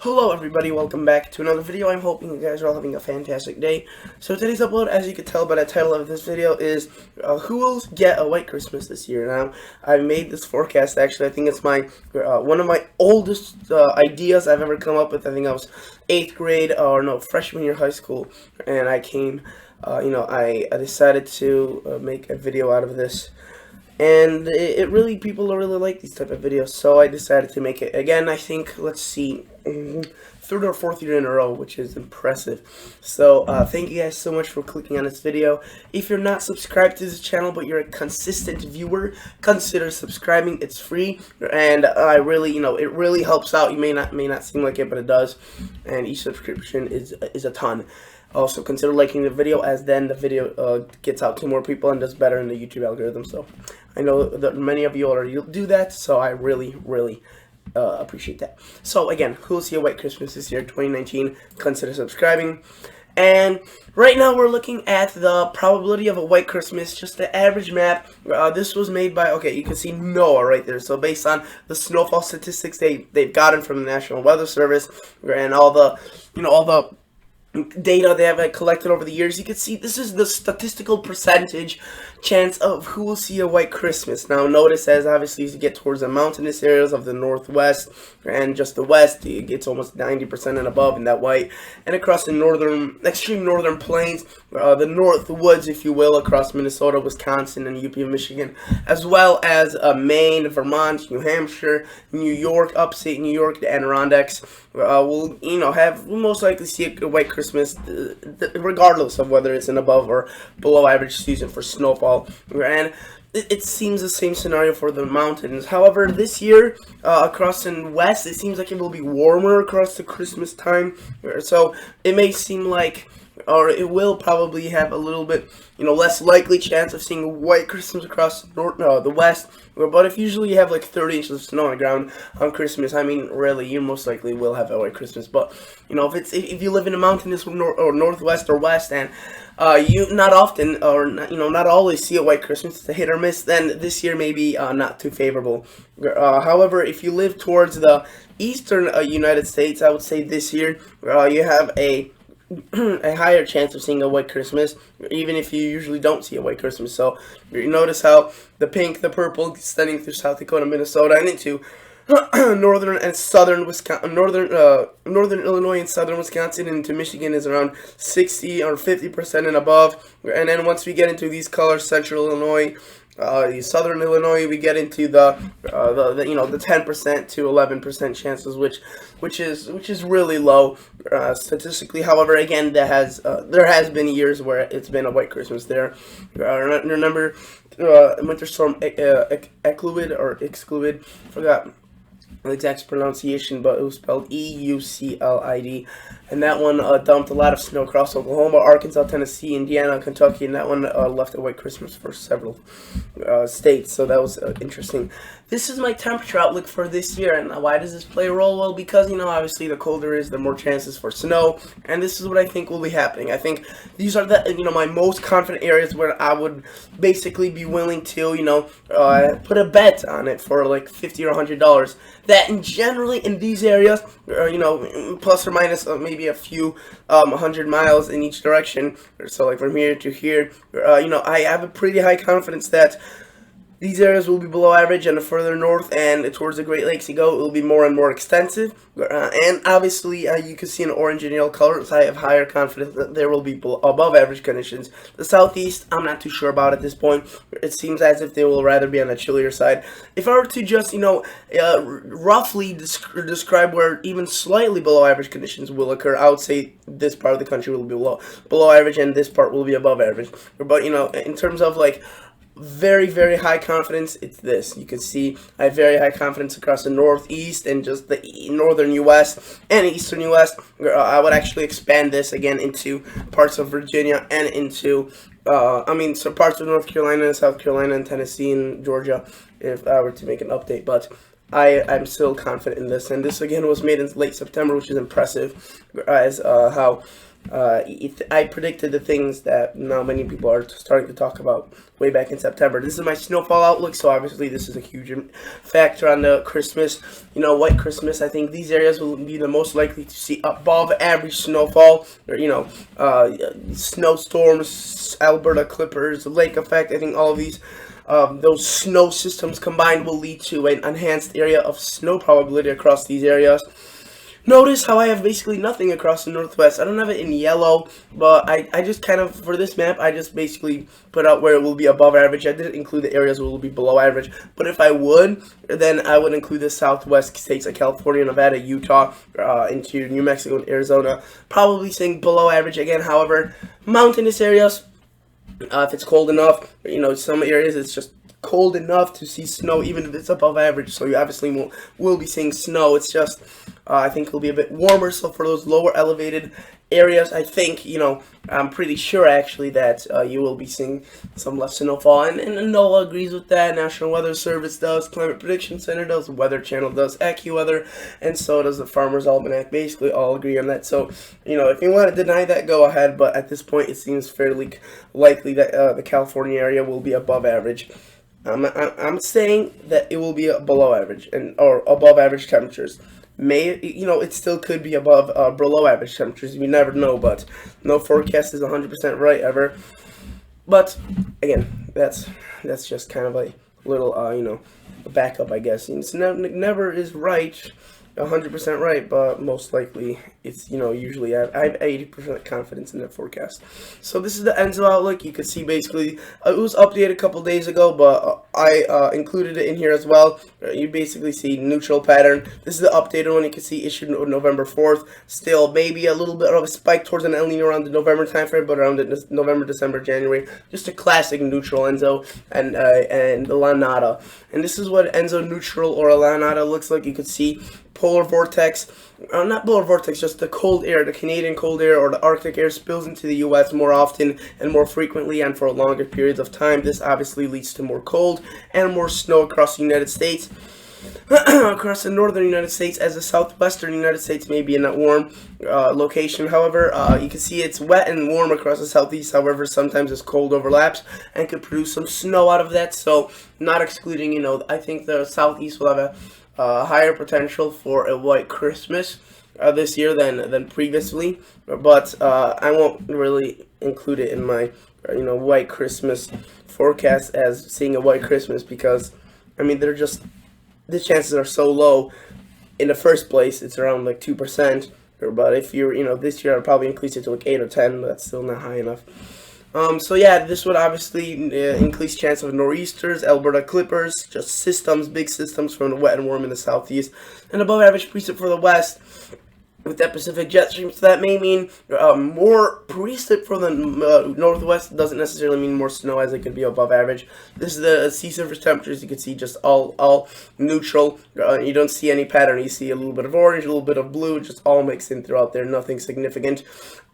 Hello everybody, welcome back to another video. I'm hoping you guys are all having a fantastic day. So today's upload, as you can tell by the title of this video, is who will get a white Christmas this year. Now, I made this forecast actually. I think it's my one of my oldest ideas I've ever come up with. I think I was 8th grade, or no, freshman year of high school, and I came, I decided to make a video out of this. And it really, people really like these type of videos, so I decided to make it again. I think, let's see, third or fourth year in a row, which is impressive. So thank you guys so much for clicking on this video. If you're not subscribed to this channel but you're a consistent viewer, consider subscribing. It's free, and I really, it really helps out. You may not seem like it, but it does, and each subscription is a ton. Also, consider liking the video, as then the video gets out to more people and does better in the YouTube algorithm. So I know that many of you already do that, so I really appreciate that. So again, who will see a white Christmas this year, 2019? Consider subscribing. And right now we're looking at the probability of a white Christmas, just the average map. This was made by, okay, you can see NOAA right there. So based on the snowfall statistics they've gotten from the National Weather Service and all the, all the data they have collected over the years, you can see this is the statistical percentage chance of who will see a white Christmas. Now notice, as obviously as you get towards the mountainous areas of the northwest and just the west, it gets almost 90% and above in that white, and across the extreme northern plains, the north woods, if you will, across Minnesota, Wisconsin, and UP of Michigan, as well as Maine, Vermont, New Hampshire, New York, upstate New York, the Adirondacks, will will most likely see a white Christmas, regardless of whether it's an above or below average season for snowfall. And it seems the same scenario for the mountains. However, this year across the west, it seems like it will be warmer across the Christmas time, so it may seem like, or it will probably have a little bit, less likely chance of seeing a white Christmas across the west. But if usually you have like 30 inches of snow on the ground on Christmas, I mean, really, you most likely will have a white Christmas. But if you live in a mountainous or northwest or west, and you not often, or not always see a white Christmas, it's a hit or miss, then this year may be not too favorable. However, if you live towards the eastern United States, I would say this year you have a higher chance of seeing a white Christmas, even if you usually don't see a white Christmas. So you notice how the pink, the purple, extending through South Dakota, Minnesota, and into northern and southern Wisconsin, northern Illinois and southern Wisconsin, and into Michigan is around 60 or 50% and above. And then once we get into these colors, central Illinois, southern Illinois, we get into the 10% to 11% chances, which is really low statistically. However, again, there has been years where it's been a white Christmas there. Remember Winter Storm Excluid, forgot the exact pronunciation, but it was spelled Euclid, and that one dumped a lot of snow across Oklahoma, Arkansas, Tennessee, Indiana, Kentucky, and that one left a white Christmas for several states, so that was interesting. This is my temperature outlook for this year, and why does this play a role? Well, because, obviously the colder it is, the more chances for snow, and this is what I think will be happening. I think these are my most confident areas where I would basically be willing to, put a bet on it for like $50 or $100. That generally in these areas, plus or minus maybe a few 100 miles in each direction, so like from here to here, I have a pretty high confidence that these areas will be below average, and the further north and towards the Great Lakes you go, it will be more and more extensive. And obviously, you can see in orange and yellow colors, I have higher confidence that there will be above average conditions. The southeast, I'm not too sure about at this point. It seems as if they will rather be on the chillier side. If I were to just, roughly describe where even slightly below average conditions will occur, I would say this part of the country will be below average, and this part will be above average. But, in terms of like very high confidence, it's this. You can see I have very high confidence across the northeast and just the northern U.S. and eastern U.S. I would actually expand this again into parts of Virginia and into so parts of North Carolina, South Carolina, and Tennessee and Georgia, if I were to make an update. But I'm still confident in this, and this again was made in late September, which is impressive, as how I predicted the things that now many people are starting to talk about way back in September. This is my snowfall outlook, so obviously this is a huge factor on the Christmas, white Christmas. I think these areas will be the most likely to see above average snowfall, or, snowstorms, Alberta Clippers, lake effect. I think all of these those snow systems combined will lead to an enhanced area of snow probability across these areas. Notice how I have basically nothing across the Northwest. I don't have it in yellow, but I just kind of, for this map, I just basically put out where it will be above average. I didn't include the areas where it will be below average, but if I would, then I would include the Southwest states like California, Nevada, Utah, into New Mexico and Arizona, probably saying below average again. However, mountainous areas, if it's cold enough, some areas it's just cold enough to see snow even if it's above average, so you obviously will be seeing snow. It's just I think it'll be a bit warmer, so for those lower elevated areas, I think, I'm pretty sure actually that you will be seeing some less snowfall, and NOAA agrees with that, National Weather Service does, Climate Prediction Center does, the Weather Channel does, AccuWeather, and so does the Farmer's Almanac. Basically all agree on that, so if you want to deny that, go ahead, but at this point it seems fairly likely that the California area will be above average. I'm saying that it will be below average or above average temperatures. It still could be above below average temperatures. You never know, but no forecast is 100% right ever. But again, that's just kind of a little a backup, I guess. It's never is right. 100% right, but most likely it's, usually I have 80% confidence in that forecast. So this is the Enzo outlook. You can see basically it was updated a couple days ago, but I included it in here as well. You basically see neutral pattern. This is the updated one. You can see issued November 4th. Still maybe a little bit of a spike towards an El Nino around the November timeframe, but around November, December, January. Just a classic neutral Enzo and the La Nada. And this is what Enzo neutral or a La Nada looks like. You can see polar vortex, not polar vortex, just the cold air, the Canadian cold air or the Arctic air spills into the U.S. more often and more frequently and for longer periods of time. This obviously leads to more cold and more snow across the United States. Across the northern United States, as the southwestern United States may be in that warm location. However, you can see it's wet and warm across the southeast. However, sometimes this cold overlaps and could produce some snow out of that. So, not excluding, I think the southeast will have a higher potential for a white Christmas this year than previously, but I won't really include it in my white Christmas forecast as seeing a white Christmas, because the chances are so low. In the first place, it's around like 2%, but if you're this year I'll probably increase it to like 8 or 10, but that's still not high enough. So yeah, this would obviously increase chance of nor'easters, Alberta Clippers, just systems, big systems from the wet and warm in the southeast, and above average precip for the west with that Pacific jet stream. So that may mean more precip for the northwest. Doesn't necessarily mean more snow, as it could be above average. This is the sea surface temperatures. You can see just all neutral. You don't see any pattern. You see a little bit of orange, a little bit of blue, just all mixed in throughout there. Nothing significant.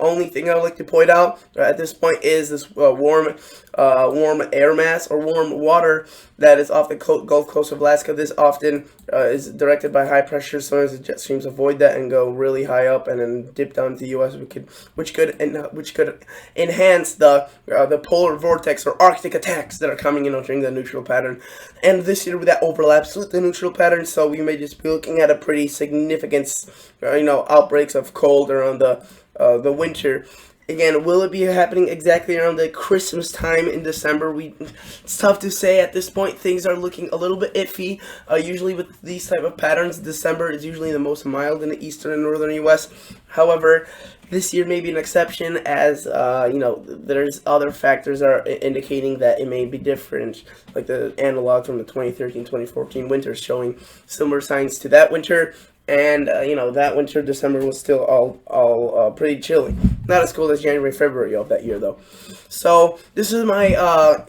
Only thing I would like to point out at this point is this warm air mass or warm water that is off the Gulf Coast of Alaska. This often is directed by high pressure. Sometimes the jet streams avoid that and go really high up and then dip down to the U.S., which could enhance the polar vortex or Arctic attacks that are coming during the neutral pattern. And this year that overlaps with the neutral pattern, so we may just be looking at a pretty significant outbreaks of cold around the winter. Again, will it be happening exactly around the Christmas time in December? It's tough to say at this point. Things are looking a little bit iffy. Usually with these type of patterns, December is usually the most mild in the eastern and northern U.S. However, this year may be an exception, as there's other factors that are indicating that it may be different, like the analog from the 2013-2014 winter showing similar signs to that winter. And that winter, December was still all pretty chilly. Not as cold as January, February of that year, though. So this is my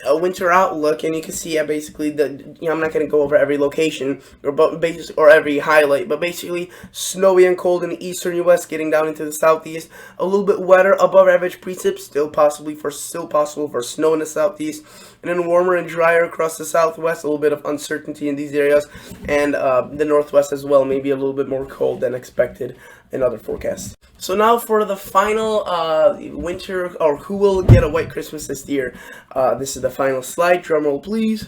winter outlook, and you can see basically I'm not going to go over every location or every highlight, but basically snowy and cold in the eastern U.S., getting down into the southeast. A little bit wetter, above average precip, still possible for snow in the southeast, and then warmer and drier across the southwest. A little bit of uncertainty in these areas, and the northwest as well, maybe a little bit more cold than expected other forecasts. So now for the final winter, or who will get a white Christmas this year. This is the final slide. Drumroll, please.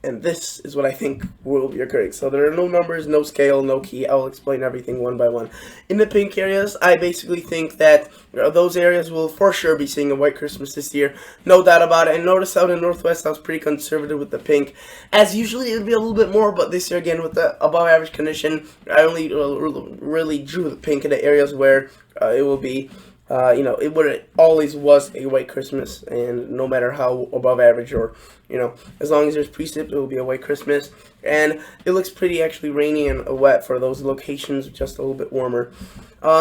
And this is what I think will be occurring. So there are no numbers, no scale, no key. I'll explain everything one by one. In the pink areas, I basically think that those areas will for sure be seeing a white Christmas this year. No doubt about it. And notice out in Northwest, I was pretty conservative with the pink. As usually, it would be a little bit more, but this year, again, with the above average condition, I only really drew the pink in the areas where it will be it always was a white Christmas, and no matter how above average or, as long as there's precip, it will be a white Christmas. And it looks pretty actually rainy and wet for those locations, just a little bit warmer.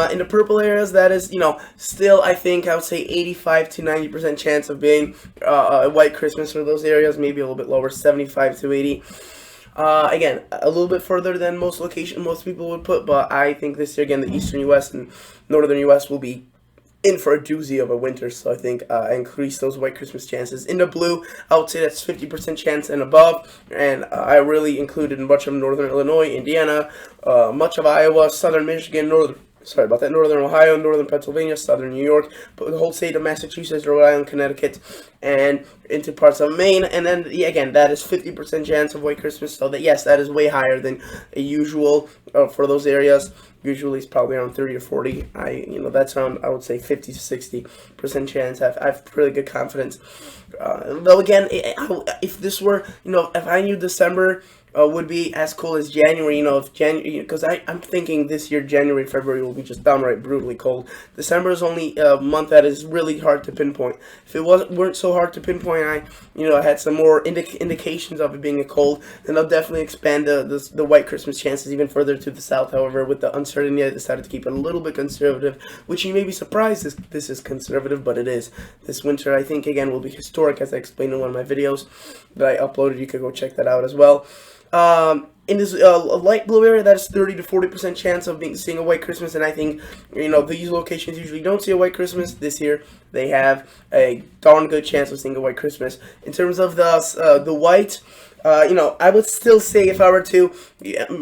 In the purple areas, that is, still, I think, I would say 85 to 90% chance of being a white Christmas for those areas, maybe a little bit lower, 75 to 80. Again, a little bit further than most people would put, but I think this year, again, the eastern U.S. and northern U.S. will be in for a doozy of a winter, so I think I increase those white Christmas chances. In the blue, I would say that's 50% chance and above, and I really included much of northern Illinois, Indiana, much of Iowa, southern Michigan, northern Ohio, northern Pennsylvania, southern New York, but the whole state of Massachusetts, Rhode Island, Connecticut, and into parts of Maine. And then, again, that is 50% chance of white Christmas, so that, yes, that is way higher than a usual for those areas. Usually it's probably around 30 to 40. That's around, I would say, 50 to 60% chance. I have pretty good confidence. Though again, if this were, if I knew December would be as cool as January, because I'm thinking this year January, February will be just downright brutally cold. December is only a month that is really hard to pinpoint. If it weren't so hard to pinpoint, I had some more indications of it being a cold, then I'll definitely expand the white Christmas chances even further to the south. However, with the uncertainty, I decided to keep it a little bit conservative, which you may be surprised this is conservative, but it is. This winter, I think, again, will be historic, as I explained in one of my videos that I uploaded. You could go check that out as well. In this light blue area, that is 30 to 40% chance of seeing a white Christmas, and I think, these locations usually don't see a white Christmas. This year, they have a darn good chance of seeing a white Christmas. In terms of the white, I would still say, if I were to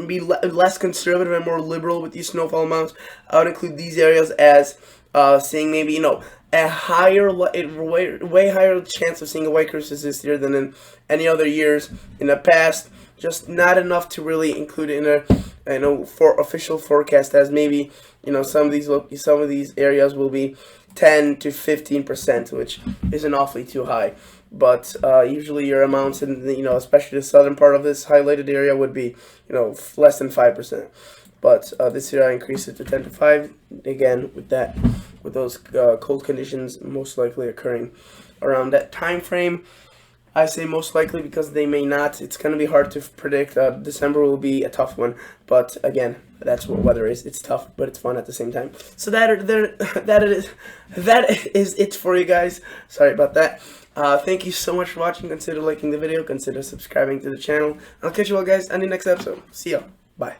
be less conservative and more liberal with these snowfall amounts, I would include these areas as seeing maybe, a higher, way higher chance of seeing a white Christmas this year than in any other years in the past. Just not enough to really include it in a official forecast, as maybe some of these areas will be 10 to 15%, which isn't awfully too high. But usually your amounts in especially the southern part of this highlighted area would be less than 5%. But this year I increased it to 10 to 5. Again, with those cold conditions most likely occurring around that time frame. I say most likely because they may not. It's going to be hard to predict. December will be a tough one, but again, that's what weather is. It's tough, but it's fun at the same time. So that is it for you guys. Sorry about that. Thank you so much for watching. Consider liking the video. Consider subscribing to the channel. I'll catch you all guys on the next episode. See ya. Bye.